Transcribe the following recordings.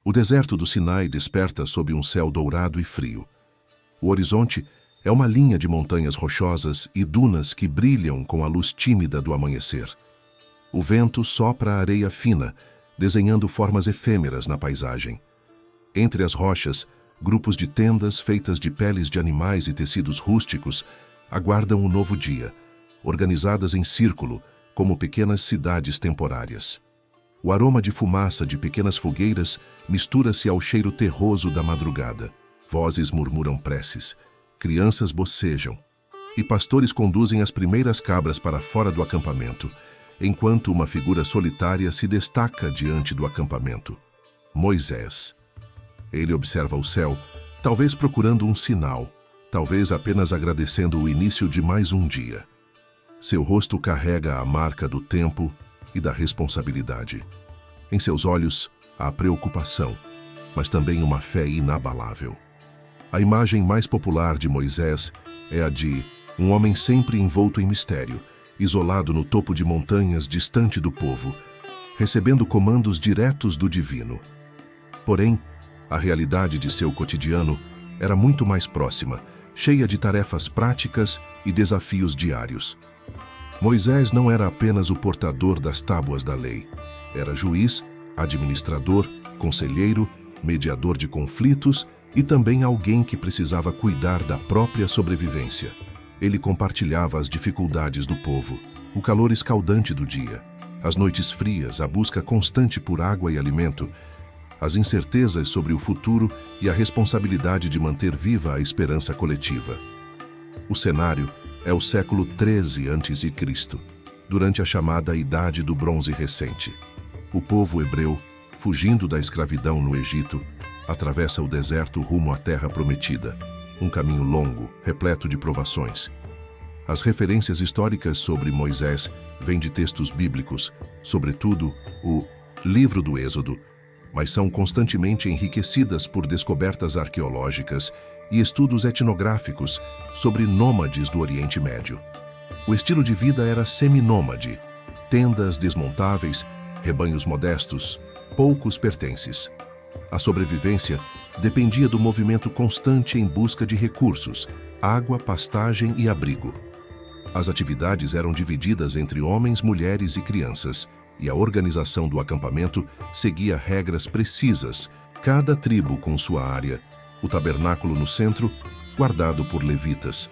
O deserto do Sinai desperta sob um céu dourado e frio. O horizonte é uma linha de montanhas rochosas e dunas que brilham com a luz tímida do amanhecer. O vento sopra a areia fina, desenhando formas efêmeras na paisagem. Entre as rochas, grupos de tendas feitas de peles de animais e tecidos rústicos aguardam o novo dia, organizadas em círculo, como pequenas cidades temporárias. O aroma de fumaça de pequenas fogueiras mistura-se ao cheiro terroso da madrugada. Vozes murmuram preces, crianças bocejam, e pastores conduzem as primeiras cabras para fora do acampamento, enquanto uma figura solitária se destaca diante do acampamento. Moisés. Ele observa o céu, talvez procurando um sinal, talvez apenas agradecendo o início de mais um dia. Seu rosto carrega a marca do tempo e da responsabilidade. Em seus olhos, há preocupação, mas também uma fé inabalável. A imagem mais popular de Moisés é a de um homem sempre envolto em mistério, isolado no topo de montanhas distante do povo, recebendo comandos diretos do divino. Porém, a realidade de seu cotidiano era muito mais próxima, cheia de tarefas práticas e desafios diários. Moisés não era apenas o portador das tábuas da lei. Era juiz, administrador, conselheiro, mediador de conflitos e também alguém que precisava cuidar da própria sobrevivência. Ele compartilhava as dificuldades do povo, o calor escaldante do dia, as noites frias, a busca constante por água e alimento, as incertezas sobre o futuro e a responsabilidade de manter viva a esperança coletiva. O cenário é o século 13 a.C., durante a chamada Idade do Bronze Recente. O povo hebreu, fugindo da escravidão no Egito, atravessa o deserto rumo à Terra Prometida, um caminho longo, repleto de provações. As referências históricas sobre Moisés vêm de textos bíblicos, sobretudo o Livro do Êxodo, mas são constantemente enriquecidas por descobertas arqueológicas e estudos etnográficos sobre nômades do Oriente Médio. O estilo de vida era seminômade, tendas desmontáveis, rebanhos modestos, poucos pertences. A sobrevivência dependia do movimento constante em busca de recursos, água, pastagem e abrigo. As atividades eram divididas entre homens, mulheres e crianças, e a organização do acampamento seguia regras precisas, cada tribo com sua área, o tabernáculo no centro, guardado por levitas.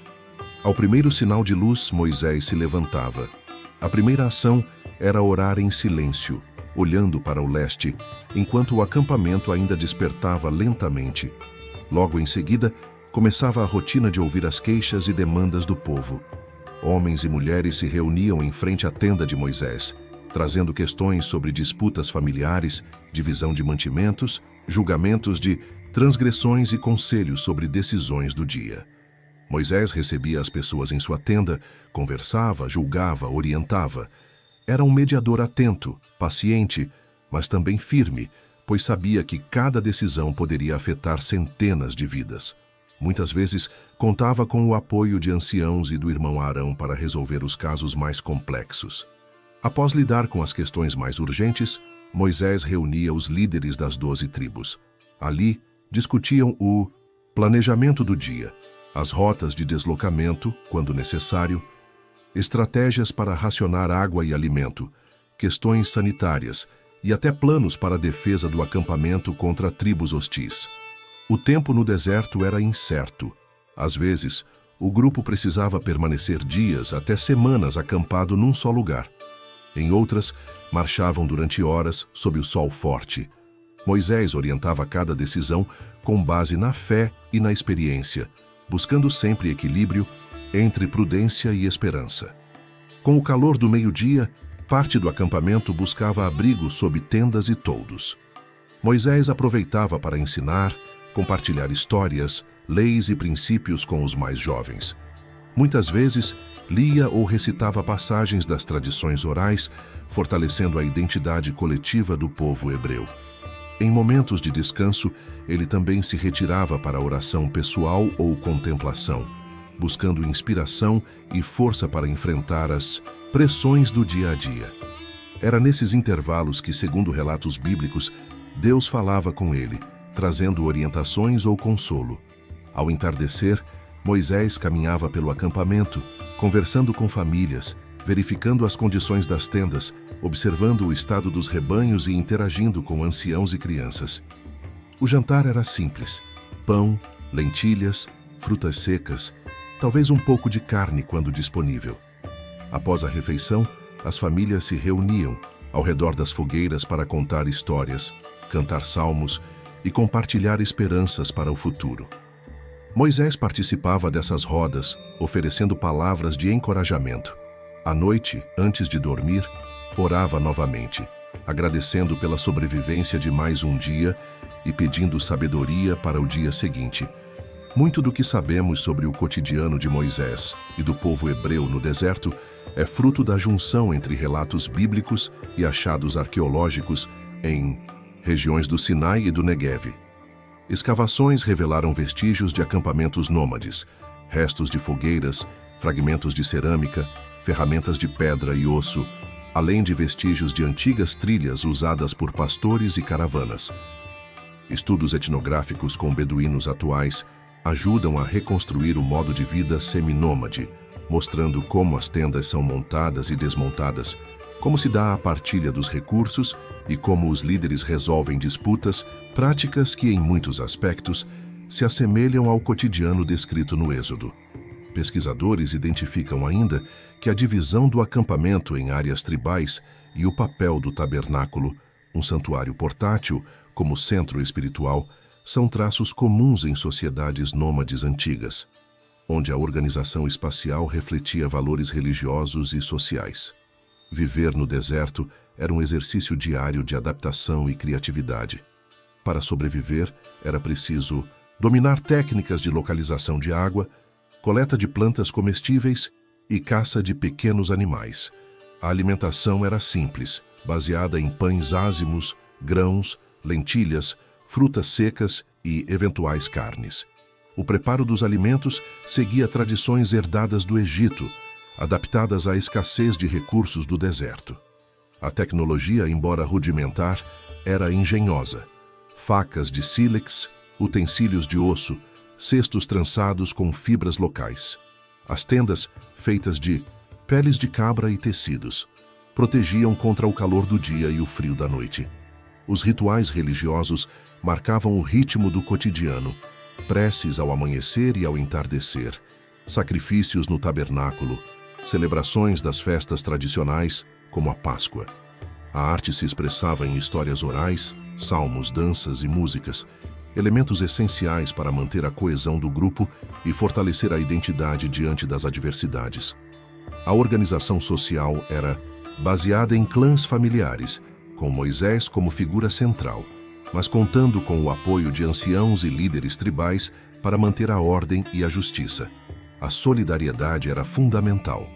Ao primeiro sinal de luz, Moisés se levantava. A primeira ação era orar em silêncio, olhando para o leste, enquanto o acampamento ainda despertava lentamente. Logo em seguida, começava a rotina de ouvir as queixas e demandas do povo. Homens e mulheres se reuniam em frente à tenda de Moisés, trazendo questões sobre disputas familiares, divisão de mantimentos, julgamentos de transgressões e conselhos sobre decisões do dia. Moisés recebia as pessoas em sua tenda, conversava, julgava, orientava. Era um mediador atento, paciente, mas também firme, pois sabia que cada decisão poderia afetar centenas de vidas. Muitas vezes, contava com o apoio de anciãos e do irmão Arão para resolver os casos mais complexos. Após lidar com as questões mais urgentes, Moisés reunia os líderes das 12 tribos. Ali, discutiam o planejamento do dia, as rotas de deslocamento, quando necessário, estratégias para racionar água e alimento, questões sanitárias e até planos para a defesa do acampamento contra tribos hostis. O tempo no deserto era incerto. Às vezes, o grupo precisava permanecer dias até semanas acampado num só lugar. Em outras, marchavam durante horas sob o sol forte. Moisés orientava cada decisão com base na fé e na experiência, buscando sempre equilíbrio entre prudência e esperança. Com o calor do meio-dia, parte do acampamento buscava abrigo sob tendas e toldos. Moisés aproveitava para ensinar, compartilhar histórias, leis e princípios com os mais jovens. Muitas vezes, lia ou recitava passagens das tradições orais, fortalecendo a identidade coletiva do povo hebreu. Em momentos de descanso, ele também se retirava para a oração pessoal ou contemplação, buscando inspiração e força para enfrentar as pressões do dia a dia. Era nesses intervalos que, segundo relatos bíblicos, Deus falava com ele, trazendo orientações ou consolo. Ao entardecer, Moisés caminhava pelo acampamento, conversando com famílias, verificando as condições das tendas, observando o estado dos rebanhos e interagindo com anciãos e crianças. O jantar era simples: pão, lentilhas, frutas secas, talvez um pouco de carne quando disponível. Após a refeição, as famílias se reuniam ao redor das fogueiras para contar histórias, cantar salmos e compartilhar esperanças para o futuro. Moisés participava dessas rodas, oferecendo palavras de encorajamento. À noite, antes de dormir, orava novamente, agradecendo pela sobrevivência de mais um dia e pedindo sabedoria para o dia seguinte. Muito do que sabemos sobre o cotidiano de Moisés e do povo hebreu no deserto é fruto da junção entre relatos bíblicos e achados arqueológicos em regiões do Sinai e do Neguev. Escavações revelaram vestígios de acampamentos nômades, restos de fogueiras, fragmentos de cerâmica, ferramentas de pedra e osso, além de vestígios de antigas trilhas usadas por pastores e caravanas. Estudos etnográficos com beduínos atuais ajudam a reconstruir o modo de vida seminômade, mostrando como as tendas são montadas e desmontadas, como se dá a partilha dos recursos e como os líderes resolvem disputas, práticas que, em muitos aspectos, se assemelham ao cotidiano descrito no Êxodo. Pesquisadores identificam ainda que a divisão do acampamento em áreas tribais e o papel do tabernáculo, um santuário portátil, como centro espiritual, são traços comuns em sociedades nômades antigas, onde a organização espacial refletia valores religiosos e sociais. Viver no deserto era um exercício diário de adaptação e criatividade. Para sobreviver, era preciso dominar técnicas de localização de água, coleta de plantas comestíveis e caça de pequenos animais. A alimentação era simples, baseada em pães ázimos, grãos, lentilhas, frutas secas e eventuais carnes. O preparo dos alimentos seguia tradições herdadas do Egito, adaptadas à escassez de recursos do deserto. A tecnologia, embora rudimentar, era engenhosa. Facas de sílex, utensílios de osso, cestos trançados com fibras locais. As tendas, feitas de peles de cabra e tecidos, protegiam contra o calor do dia e o frio da noite. Os rituais religiosos marcavam o ritmo do cotidiano, preces ao amanhecer e ao entardecer, sacrifícios no tabernáculo, celebrações das festas tradicionais, como a Páscoa. A arte se expressava em histórias orais, salmos, danças e músicas, elementos essenciais para manter a coesão do grupo e fortalecer a identidade diante das adversidades. A organização social era baseada em clãs familiares, com Moisés como figura central, mas contando com o apoio de anciãos e líderes tribais para manter a ordem e a justiça. A solidariedade era fundamental.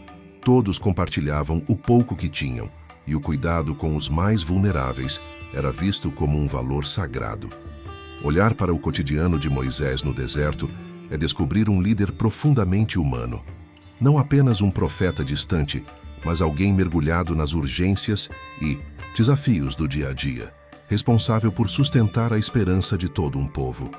Todos compartilhavam o pouco que tinham, e o cuidado com os mais vulneráveis era visto como um valor sagrado. Olhar para o cotidiano de Moisés no deserto é descobrir um líder profundamente humano. Não apenas um profeta distante, mas alguém mergulhado nas urgências e desafios do dia a dia, responsável por sustentar a esperança de todo um povo.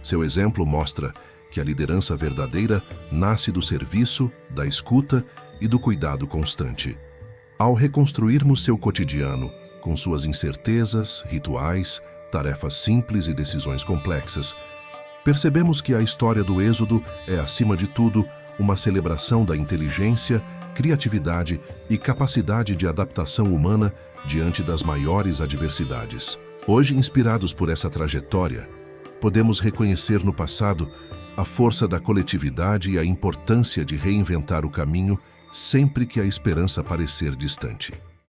Seu exemplo mostra que a liderança verdadeira nasce do serviço, da escuta e do cuidado constante. Ao reconstruirmos seu cotidiano, com suas incertezas, rituais, tarefas simples e decisões complexas, percebemos que a história do Êxodo é, acima de tudo, uma celebração da inteligência, criatividade e capacidade de adaptação humana diante das maiores adversidades. Hoje, inspirados por essa trajetória, podemos reconhecer no passado a força da coletividade e a importância de reinventar o caminho sempre que a esperança parecer distante.